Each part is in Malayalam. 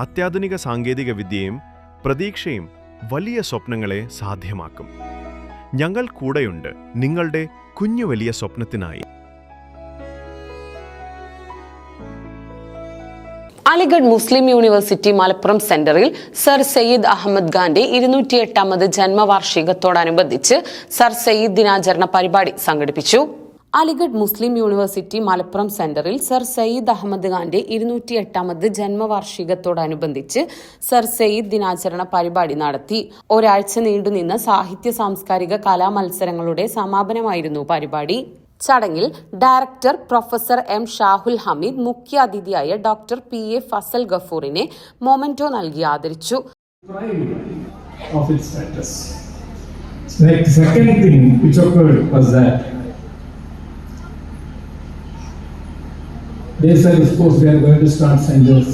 അത്യാധുനിക സാങ്കേതിക വിദ്യയും പ്രതീക്ഷയും വലിയ സ്വപ്നങ്ങളെ സാധ്യമാക്കും. ഞങ്ങൾ കൂടെയുണ്ട് നിങ്ങളുടെ കുഞ്ഞു വലിയ സ്വപ്നത്തിനായി. അലിഗഡ് മുസ്ലിം യൂണിവേഴ്സിറ്റി മലപ്പുറം സെന്ററിൽ സർ സയ്യിദ് അഹമ്മദ് ഖാന്റെ 208ാമത് ജന്മവാർഷികത്തോടനുബന്ധിച്ച് സർ സയ്യിദ് ദിനാചരണ പരിപാടി സംഘടിപ്പിച്ചു. അലിഗഡ് മുസ്ലിം യൂണിവേഴ്സിറ്റി മലപ്പുറം സെന്ററിൽ സർ സയ്യിദ് അഹമ്മദ് ഖാന്റെ 208ാമത് ജന്മവാർഷികത്തോടനുബന്ധിച്ച് സർ സയ്യിദ് ദിനാചരണ പരിപാടി നടത്തി. ഒരാഴ്ച നീണ്ടുനിന്ന സാഹിത്യ സാംസ്കാരിക കലാമത്സരങ്ങളുടെ സമാപനമായിരുന്നു പരിപാടി. ചടങ്ങിൽ director professor M Shahul Hameed, മുഖ്യ അതിഥിയായ ഡോക്ടർ PA ഫസൽ ഗഫൂറിനെ മൊമെന്റോ നൽകി ആദരിച്ചു. They said, of course, they are going to start centers.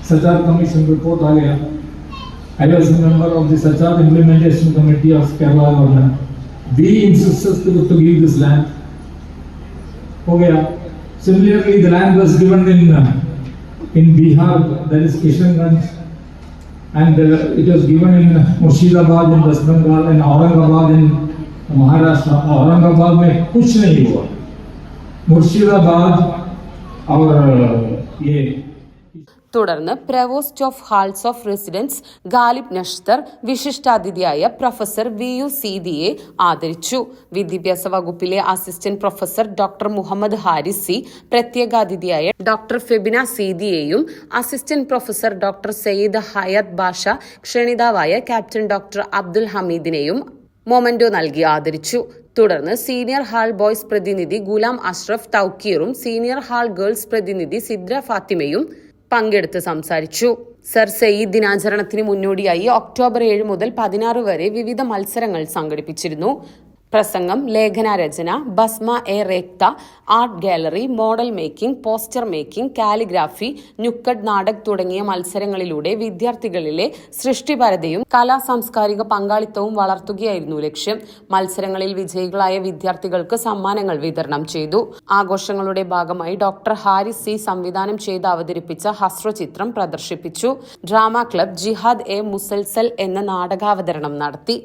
Sajjad Commission report आ गया. I was a member of the Sajjad Implementation Committee of Kerala government. We insisted to give this land. हो गया. Similarly, the land was given in Bihar, that is Kishanganj, and it was given in Murshidabad in West Bengal and Aurangabad in Maharashtra. Aurangabad में कुछ नहीं हुआ. മുർഷിദാബാദ് തുടർന്ന് provost of halls of residence Ghalib Nashtar വിശിഷ്ടാതിഥിയായ പ്രൊഫസർ VU സീദിയെ ആദരിച്ചു. വിദ്യാഭ്യാസ വകുപ്പിലെ assistant professor doctor Muhammad Haris C, പ്രത്യേകാതിഥിയായ ഡോക്ടർ ഫെബിന സീദിയെയും assistant professor doctor Sayyid Hayat Basha, ക്ഷണിതാവായ ക്യാപ്റ്റൻ ഡോക്ടർ അബ്ദുൽ ഹമീദിനെയും മൊമെന്റോ നൽകി ആദരിച്ചു. തുടർന്ന് സീനിയർ ഹാൾ ബോയ്സ് പ്രതിനിധി ഗുലാം അഷ്റഫ് തൗക്കീറും സീനിയർ ഹാൾ ഗേൾസ് പ്രതിനിധി സിദ്ര ഫാത്തിമയും പങ്കെടുത്ത് സംസാരിച്ചു. സർ സയ്യിദ് ദിനാചരണത്തിന് മുന്നോടിയായി ഒക്ടോബർ 7 മുതൽ 16 വരെ വിവിധ മത്സരങ്ങൾ സംഘടിപ്പിച്ചിരുന്നു. പ്രസംഗം, ലേഖനരചന, Bazm e Rekhta, art gallery, model making, poster making, calligraphy, nukkad natak തുടങ്ങിയ മത്സരങ്ങളിലൂടെ വിദ്യാർത്ഥികളിലെ സൃഷ്ടിപരതയും കലാ സാംസ്കാരിക പങ്കാളിത്തവും വളർത്തുകയായിരുന്നു ലക്ഷ്യം. മത്സരങ്ങളിൽ വിജയികളായ വിദ്യാർത്ഥികൾക്ക് സമ്മാനങ്ങൾ വിതരണം ചെയ്തു. ആഘോഷങ്ങളുടെ ഭാഗമായി ഡോക്ടർ ഹാരിസ് C സംവിധാനം ചെയ്ത് അവതരിപ്പിച്ച ഹസ്രചിത്രം പ്രദർശിപ്പിച്ചു. ഡ്രാമ ക്ലബ് ജിഹാദ് എ മുസൽസൽ എന്ന നാടകാവതരണം നടത്തി.